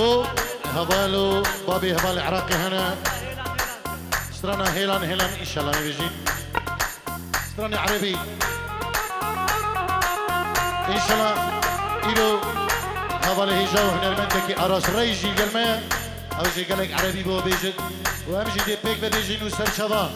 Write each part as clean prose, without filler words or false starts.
بو هبالو بابي هبال عراقي هنا سترانا هيلان هيلان ان شاء الله بيجي سترانا عربي ان شاء الله إلو هبال هيجاو هنرمندكي أراس ريجي قلما او جي قالك عربي بو بيجي وامجي دي بيك بيجي نو سر شبان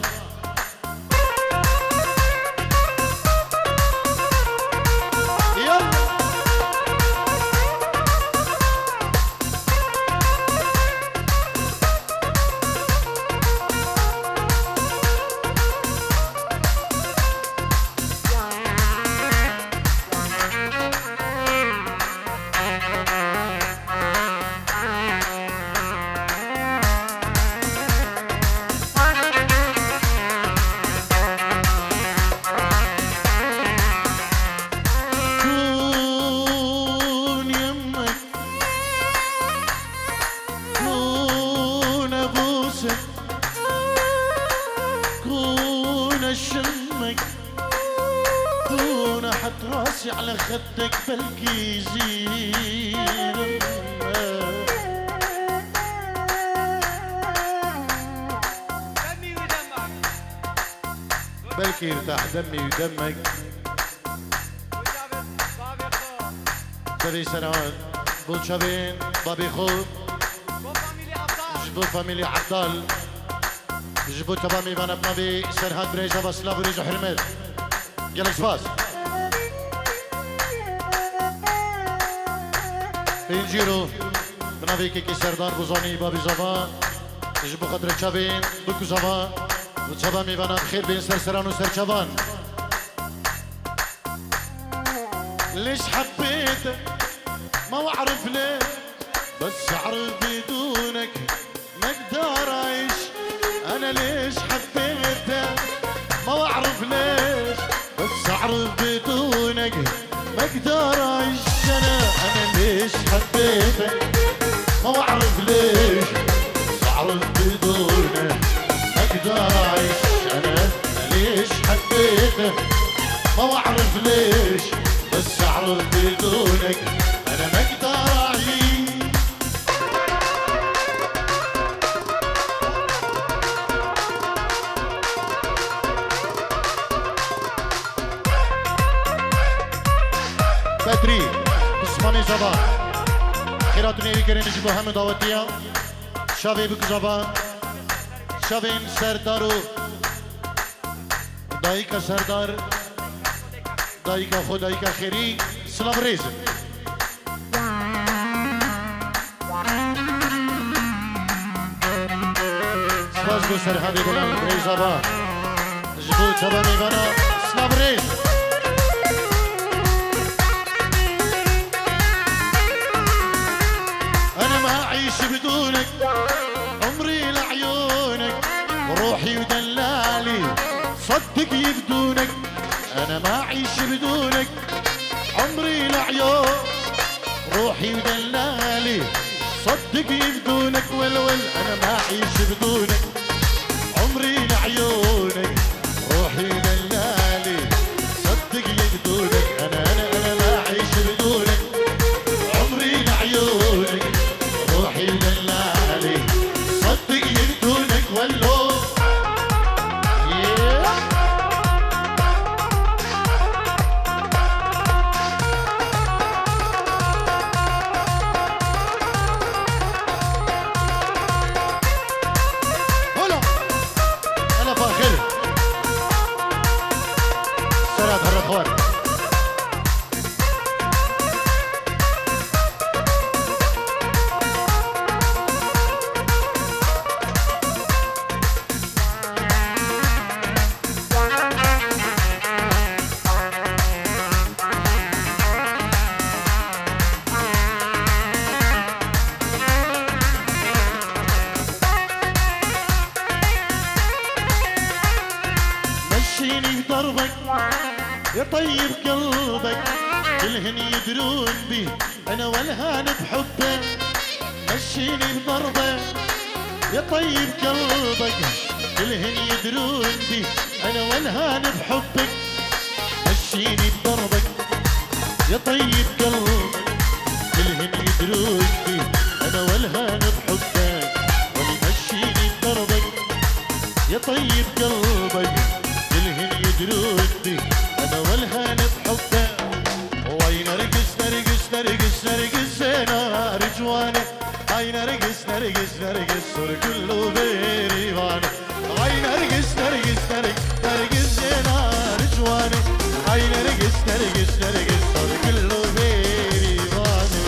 راسي على خدك بلكي يزيل دمي ودمك بلكي يرتاح دمي ودمك سبي سنوات بولشابين بابي خوب جبو فاميلي عبدال جبو تبامي بنا بنبي سرهاد بريجا بسلاف بريجا حرمت يلا سباس بينجيرو بنبي كيكي سردار بوزاني بابي زفا جبو خاطر تشابين دوكو زفا وتشابامي بنا بخير بين سرسران وسرشابان ليش حبيتك ما اعرف ليه بس اعرف بدونك ما اقدر اعيش انا ليش حبيتك ما اعرف ليش بس اعرف بدونك ما اقدر اعيش انا ليش حبيتك ما اعرف ليش بس اعرف بدونك ما اقدر اعيش انا ليش حبيتك ما اعرف ليش بس اعرف بدونك انا ما اقدر اعيش بدري اسماني زبان خيرات نيري كريم جبو هم دعوتيا شاوي بك زبان شاوين سردارو دايكا سردار دايكا خدايكا خيري سلام ريز سپاس بو سرحدی بلند ریزابا جبو تبانی بنا سلام ريز انا ما اعيش بدونك عمري لعيونك روحي ودلالي صدقي بدونك انا ما اعيش بدونك عمري لعيون روحي ودلالي صدقي بدونك ولول انا ما اعيش بدونك عمري لعيونك روحي ودلالي صدقي بدونك انا ما اعيش بدونك عمري لعيونك روحي ودلالي صدقي بدونك ولول يا طيب قلبك كلهن يدرون بي انا والهان بحبك مشيني بضربك يا طيب قلبك كلهن يدرون بي انا والهان بحبك مشيني بضربك يا طيب قلبك كلهن يدرون بي انا والهان طيب قلبي الهن يدرون بي انا والهان بحبه وي نرقص نرقص نرقص نرقص انا رجواني هاي نرقص نرقص نرقص صور كله بيريواني هاي نرقص نرقص نرقص نرقص انا رجواني هاي نرقص نرقص نرقص صور كله بيريواني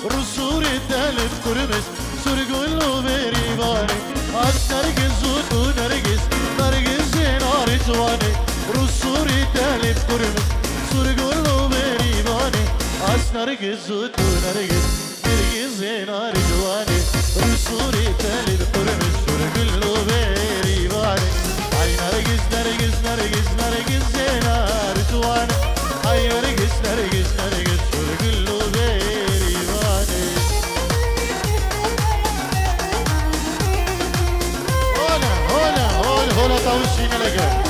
رسول الدلب كرمس سرقل وبريباني نرقص ونرقص نرقص نار جواني رسول الدلب كرمس سرقل وبريباني نرقص ونرقص نرقص نار جواني رسول الدلب كرمس سرقل وبريباني هاي نرقص نرقص نرقص نرقص نار جواني هاي نرقص نرقص نرقص سرقل وبريباني هولا طاووسي ملقا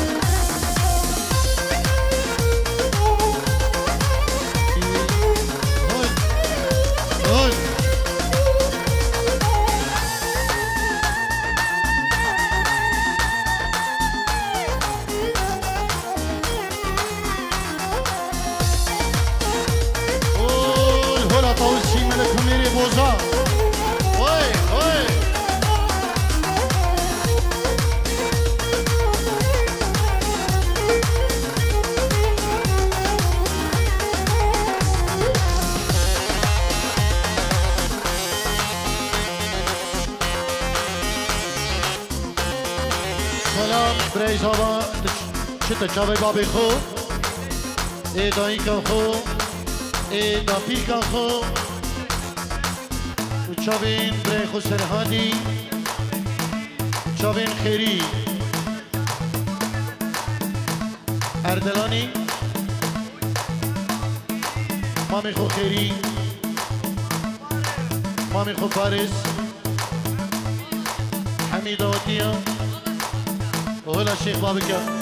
هون هولا طاووسي ملك ميري بوزا هوي هوي سلام بريزابا شتا چاوي بابي خو اي دايكا خو اي دابيكا خو چاوين بري خو سرهادي چاوين خيري اردلاني مامي خو خيري مامي خو فارس حميدة وتيا وهلا الشيخ بابكا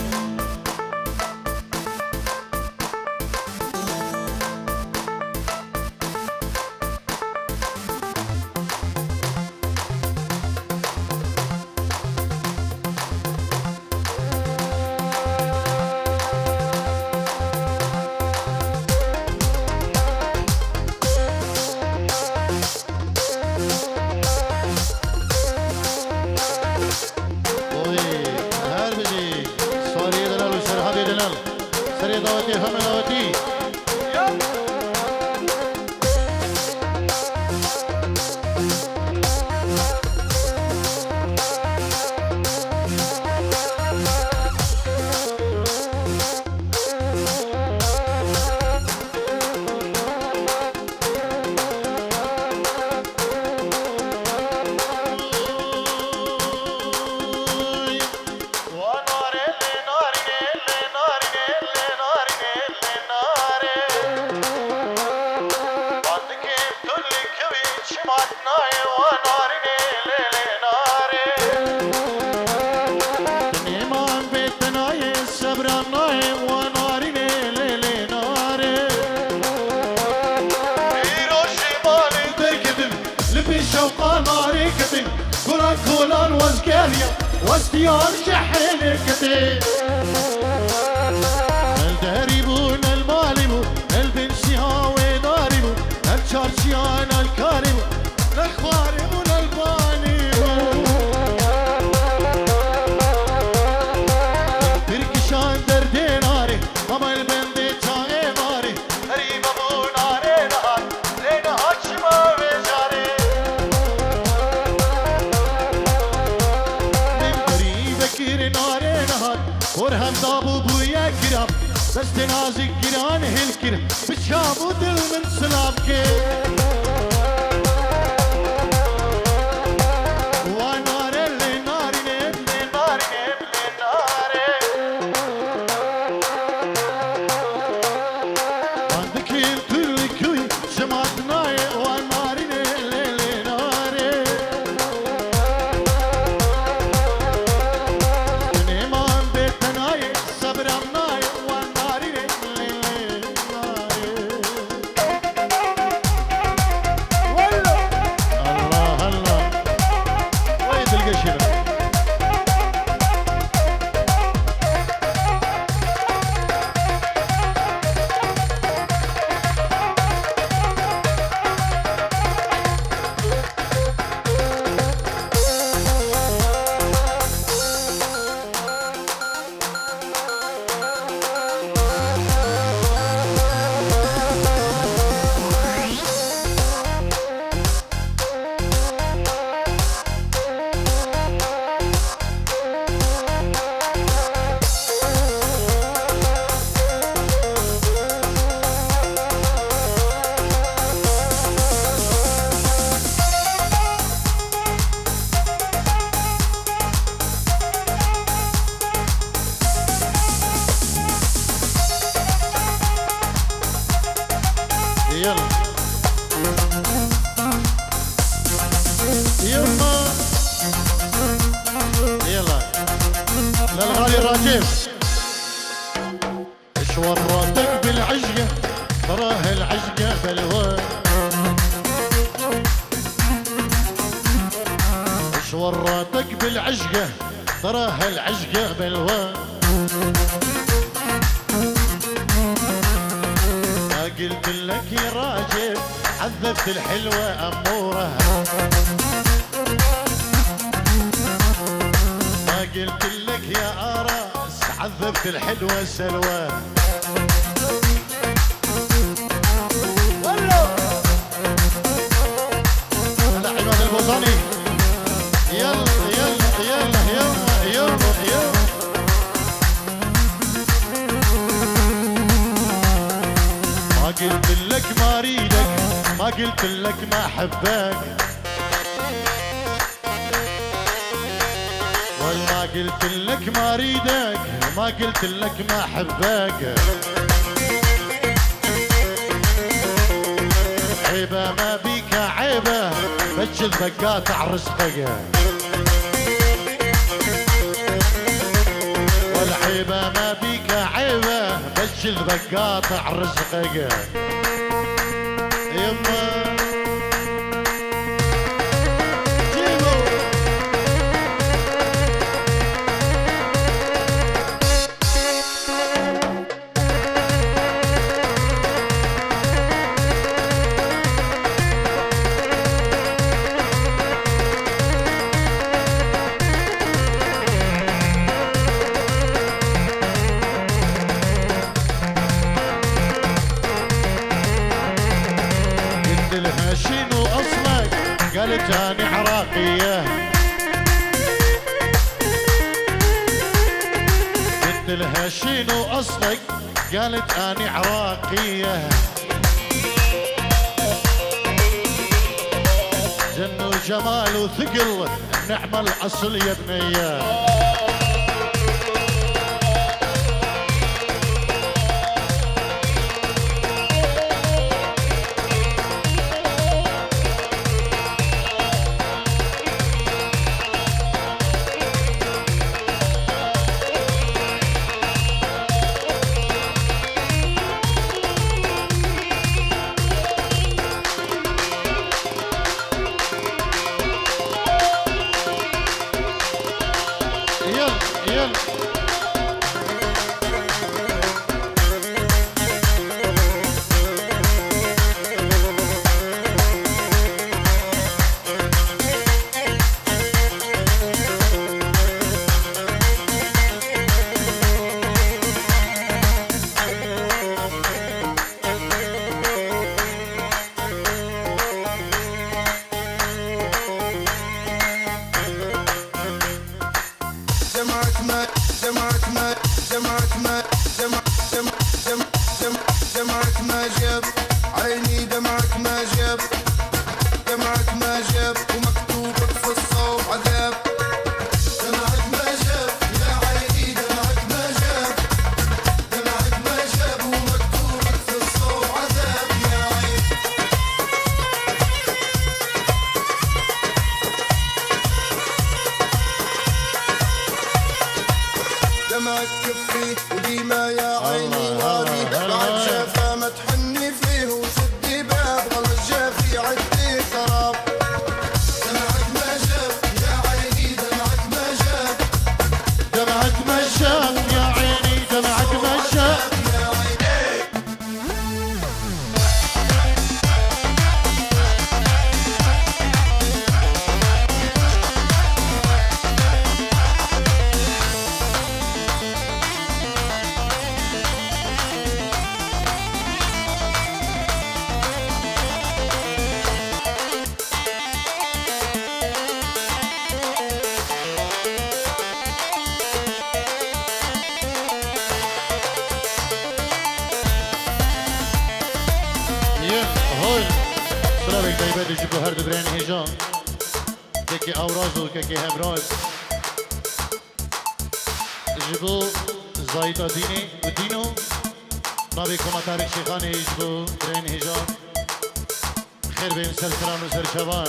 سري دعوتي هم دعوتي كولان وزكاليا واستيار شحن كتير الداربون المالبو البنسيها وداربو الشارشيان الكاربو الخواربو البانيبو تركشان درديناري اما البندي تاي ماري قريبا بو ناري نهار لين هاتشما بجاري ناري نهار ورهم دابو بويا كرام دست نازك جيران هالكرام بشابو دل من سلامك ونار اللي ناري نبلي ناري نبلي كيف ايش ورطك بالعشقة تراها العشقة بلوى ايش ورطك بالعشقة تراها العشقة بلوى ما قلت لك يا راجل عذبت الحلوة أمورة ما قلت لك يا أراس عذبت الحلوة سلوى هلا عماد البوصاني يلا يلا يلا يلا يلا يلا ما قلت لك ما اريدك ما قلت لك ما احبك ولا قلت لك ما اريدك ما قلت لك ما احبك عيبه ما بيك عيبه بجذبك قاطع رزقك والعيبه ما بيك عيبه بجذبك قاطع رزقك يما شنو اصلك قالت اني عراقيه قلت لها شنو اصلك قالت اني عراقيه جن وجمال وثقل نعمة الاصل يا بنيه دمعك ما جاب عيني دمعك ما جاب دمعك ما جاب ومكتوبك في الصوب عذاب دمعك ما جاب يا عيني دمعك ما جاب دمعك ما جاب ومكتوبك في الصوب عذاب يا عيني دمعك كفي وديما يا عيني وادي بعد شافه ما تحني فيه وسدي باب ظل الجافي عدي خراب دمعك ما جاب يا عيني دمعك ما جاب دمعك ما شاف يا عيني دمعك ما شاف يا عيني هول برابك دايباد يجيبوا هرد برين هيجان كيكي اوراز وكيكي هبراز يجيبوا زايدة ديني ودينو نابي كوماتارك شيخاني يجيبوا برين هيجان خير بين سلسلان وسر شبان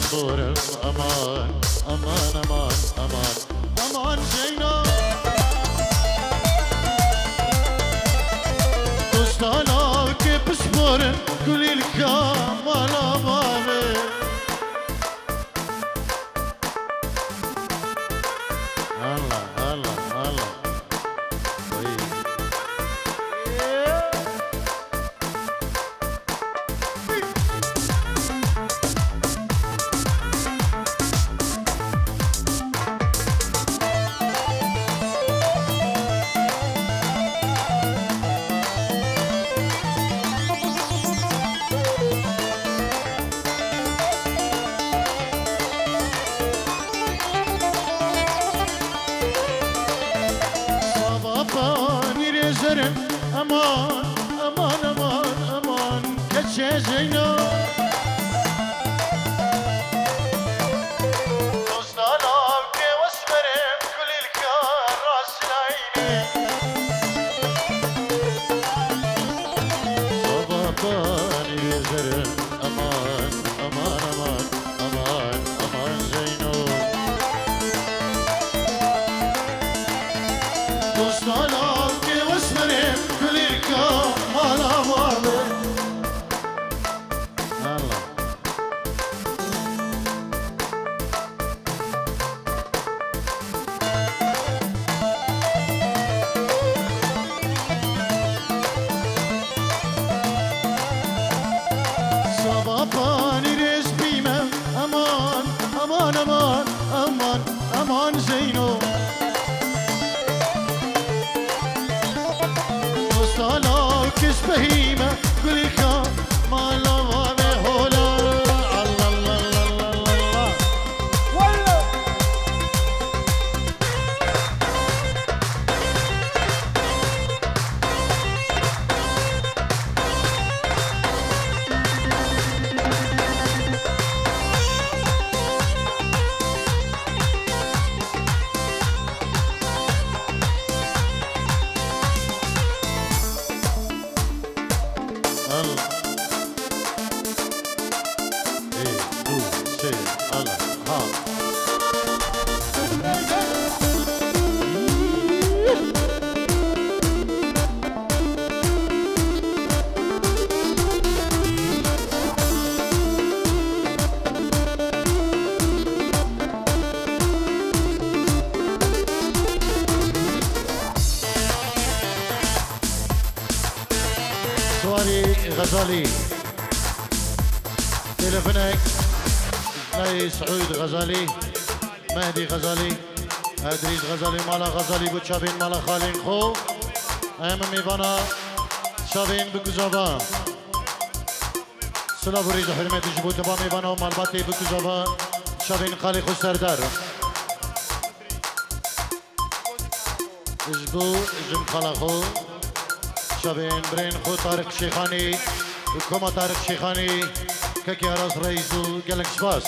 مصبور امان امان امان امان امان زينب دوستانا بصبر كل الكمال امامي الله الله الله طيب صباباني رزرم امان امان امان امان كتشي زينب دوستانا بكي واسمرم كل الكار راس العيني صباباني رزرم امان امان امان امان امان زينب دوستانا بكي واسمرم كل الكار على مامي الله صباباني ريس بيمة أمان أمان أمان أمان أمان زينو وصالا كس بهيمة كل كا ما لوامي هولا الله الله الله الله الله ولا الله إيه دو سي الله ها سواري غزالي تلفونك ناي سعود غزالي مهدي غزالي ادريس غزالي مالا غزالي بو شابين مالا خالين خو ايام ميبانا شابين بكوزابا سلا بريز حرمت جبو تبا ميبانا ومالباتي بكوزابا شابين خالي خو سردار جبو جم خالا خو شبين برين خو طارق شيخاني وكما طارق شيخاني كاكي راس رئيسو قالك سباس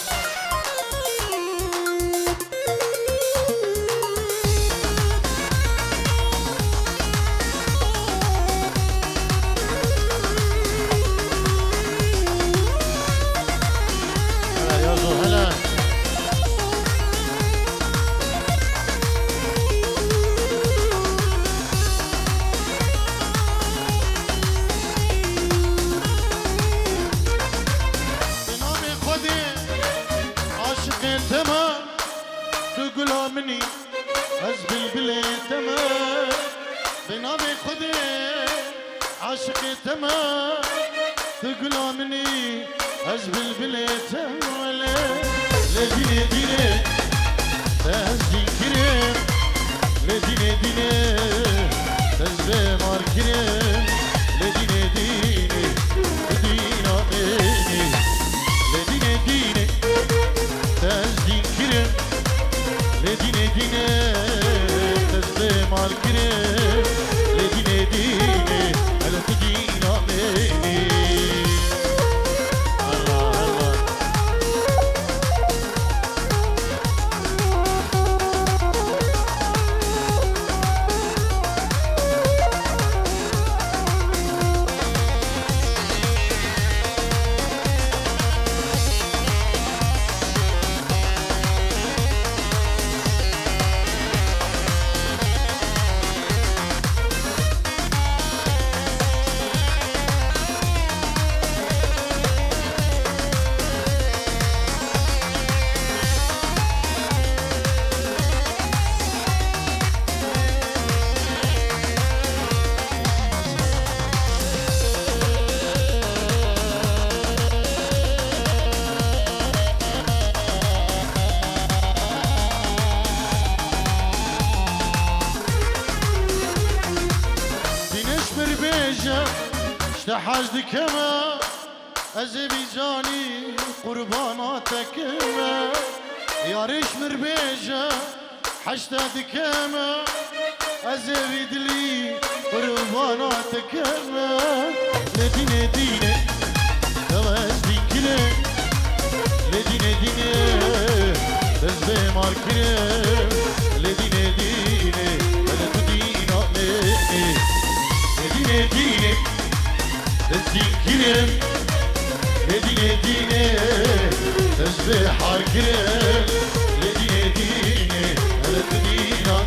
هلا يازو هلا بنامي خودي عاشق تمام تقول مني حزب البلاد تمام بنامي خودي عاشق تمام تقول مني حزب البلاد تمام لديني ديني تهزي كريم لديني ديني تهزي مار كريم لديني ديني دينا مني لديني ديني تهزي كريم لديني ديني تهزي مار كريم لديني ديني هلا تدينا مني الله الله اشتحاجدك ما أزبي جاني قرباناتك ما يا ريش مربيجة حشتادك ما أزبي دلي قرباناتك ما لدينا دينا توازدي كلا لدينا دينا تزبي ماركنا لدينا دينا بلد دينا لدينا دينا تزدي كلا لدينا دينا تزبي حاركنا لدينا دينا بلد دينا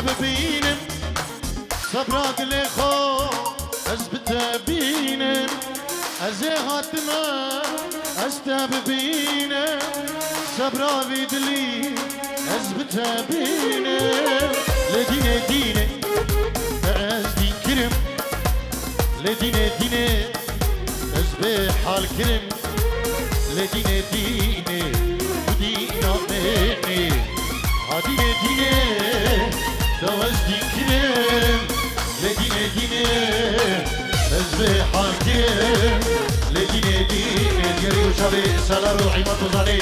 ببينم صبرات لخو أثبت بينم أزيهات ما أستاب بينم صبرا بيدلي أثبت بينم لدينا دينا أزدي كرم لدينا دينا أزبح الكرم لدينا دينا ودينا ميني هدينا دينا توازدي كرم لدينا دينا أزبح الكرم لدينا دينا دياري وشابي سالارو عماد وزاني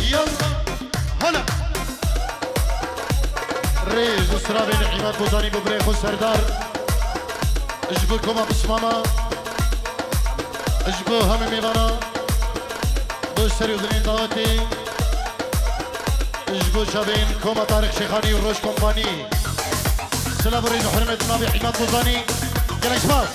يلا هلا ريز وسرابين عماد وزاني ببريخ وسردار اجبوكم بسماما اجبو هم ميبانا بو سريو دلين دهاتي اجبو شابين كوما طارق شيخاني وروش كومباني سلام ريز وحرمة النبي عماد وزاني يلا شباب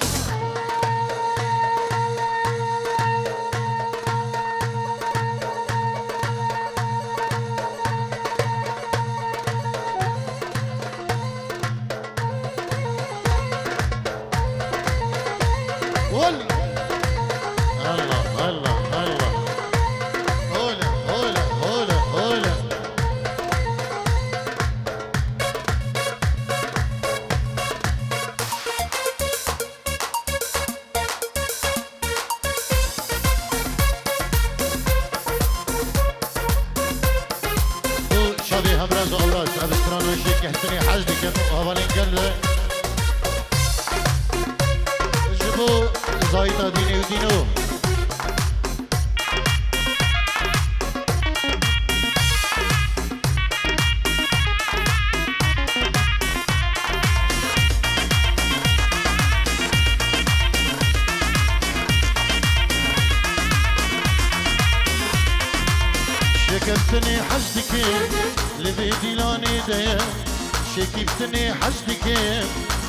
همراز اوراش ابستران وشي كهتني حاجدي كانوا هوالين قال جبو زايطة ديني ودينو شكفتني حاجدك لبي ديلاني ديا شكفتني حشتك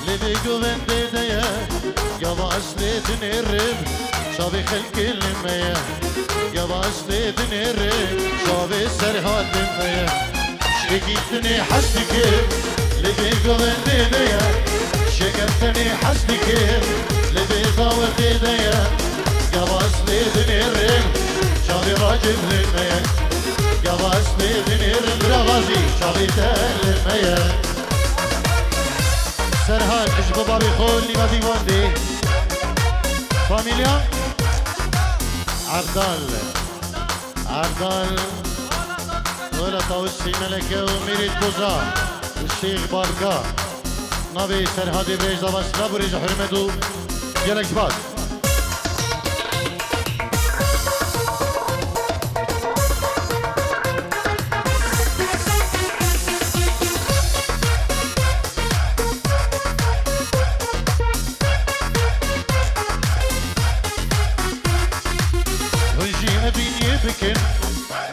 لبي قوين ديا يابا أسليتني الرب شابي خلق الميا يابا أسليتني الرب شابي سرحات الميا شكفتني حشتك لبي قوين ديا شكفتني حشتك لبي قوين ديا يابا أسليتني الرب شابي راجب الميا يابا اسمي الغرازي شابيت الميا سرهان اجبو بابي خولي ما ديواندي فاميليا عبدال ولا طاوسي ملكة وميريت بوزا والشيخ باركا نبي سرهادي بريج دابا سلاب وريج حرمتو يالك جباد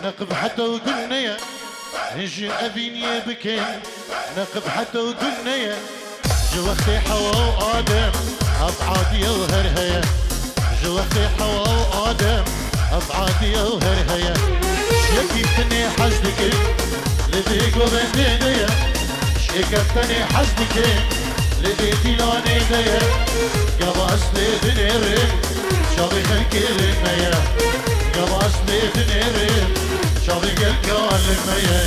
نقب حتى وقلنا هجي أبيني بكين نقب حتى وقلنا جوختي حوا وآدم أبعادي وهرهية جوختي حوا وآدم أبعادي وهرهية شكفتني حزدك لذيك وبندية شكفتني حزدك لبيتي لاني ديا قباس لبنيرم شابي خلكيرم ميا قباس لبنيرم شابي قلقال ميا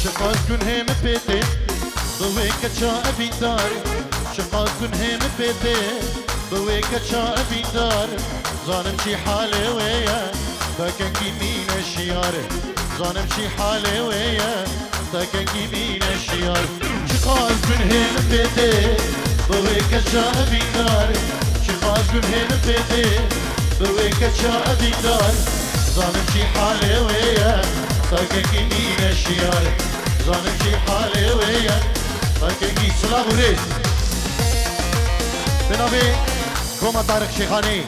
شقاز كن هم بيتي بويك تشا أبي دار شقاز كن هم بيتي بويك تشا أبي دار ظالم شي حالي ويا تاكن يمين الشيار ظالم شي حالي ويا تاكن يمين الشيار شقاز كن هم بيتي بويك تشا أبي دار شقاز كن هم بيتي بويك تشا أبي دار ظالم شي حالي ويا تاكن يمين الشيار ظالم شي حالي ويا تاكن سلام وريز بنابي كوما طارق شيخاني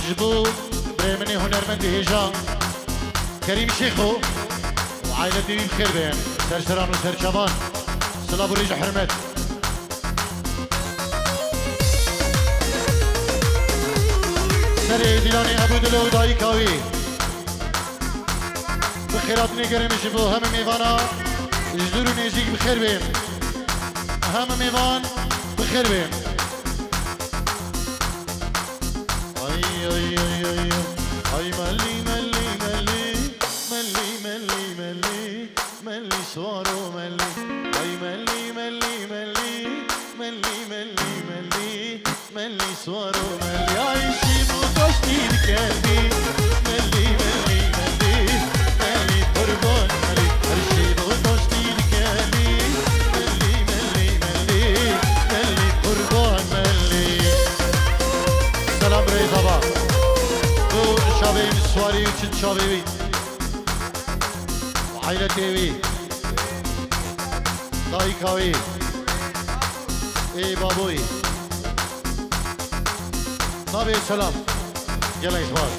جبو بريمني هنرمندي هجا كريم شيخو وعائلتي بخير بهم سرسران وسرشبان سلام وريز حرمت سري ديلاني ابو دلو داي كاوي بخيرات نگرم شبو هم میوانا جدور و نزیک بخیر بیم هم میوان بخیر بیم ay ay ay ay ay ملی ملی ملی ملی ملی ملی ملی سوارو ملی ay ملی ملی ملی ملی ملی ملی ملی سوارو ملی ay شیبو داشتی بکردی ملی ملی ملی ملی قربان ملی هر شیبو داشتی بکردی ملی ملی ملی ملی قربان ملی سلام رضا با bu şabeyi suari için şabeyi aile TV dayı kavi ey baboy tabi selam gel ihbar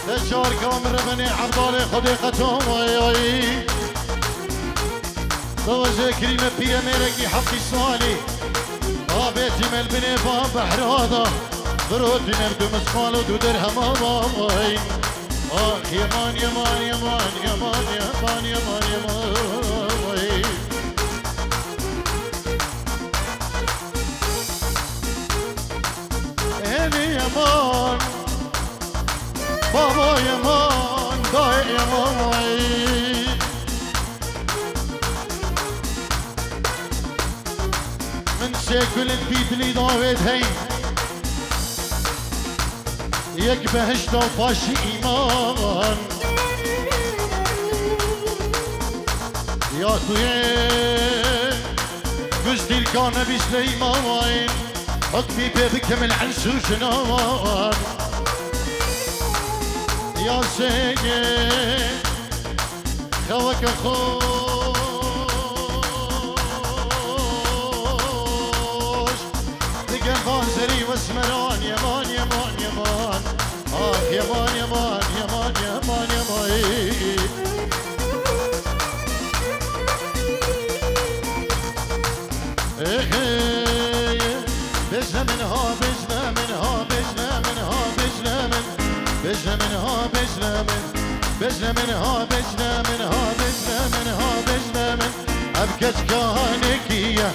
تشار كامر بني عبدالي خديقتهم وياي دوزي كريمة بيا ميركي حقي صالي بيتي مال بني باب حراضة برود بنردو مسخال ودو درهم وي يمان يمان يمان يمان يمان يمان يمان وي هني يمان بابا يمان داي يمان وي من شكل البيت اللي ضاوت هي يك بهشت وفاشي ايمان يا طويل قصدي الكون بسليمان حكمي بكمل عن سوسنان يا سيد خوك خوش دقن بانزري واسمران يمان يمان يمان يمان يمان يمان يمان يمان بجنا منها بجنا منها بجنا منها بجنا من بجنا منها بجنا من بجنا منها بجنا منها بجنا منها بجنا من أبكت كهانكية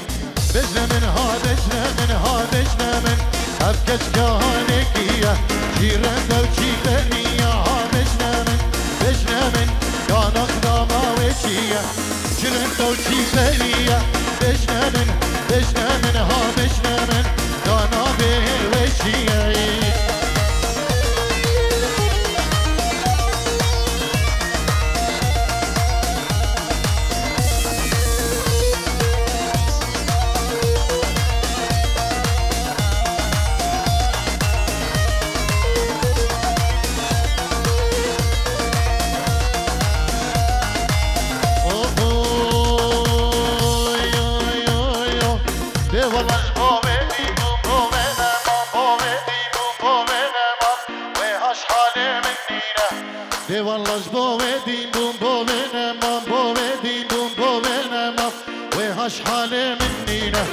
بجنا منها بجنا منها بجنا من أبكت كهانكية جيران دو جيرانية بجنا من كان أخدامها وشية جيران دو جيرانية بجنا منها بجنا من كان به وشية دي والله جبو ودين بوم بومنا مام بو ودين بوم بومنا مام وهاش حالي منينا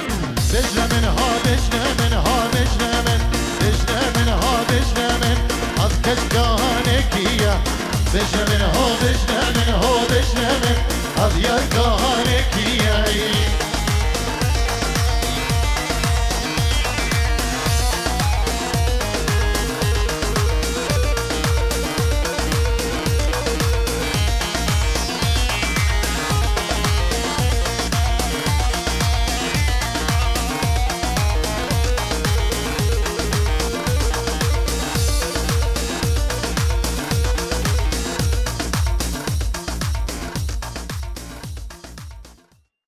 بجنا منها بجنا منها بجنا من بجنا منها بجنا من أذكش كهانكية بجنا منها بجنا منها بجنا من أذيا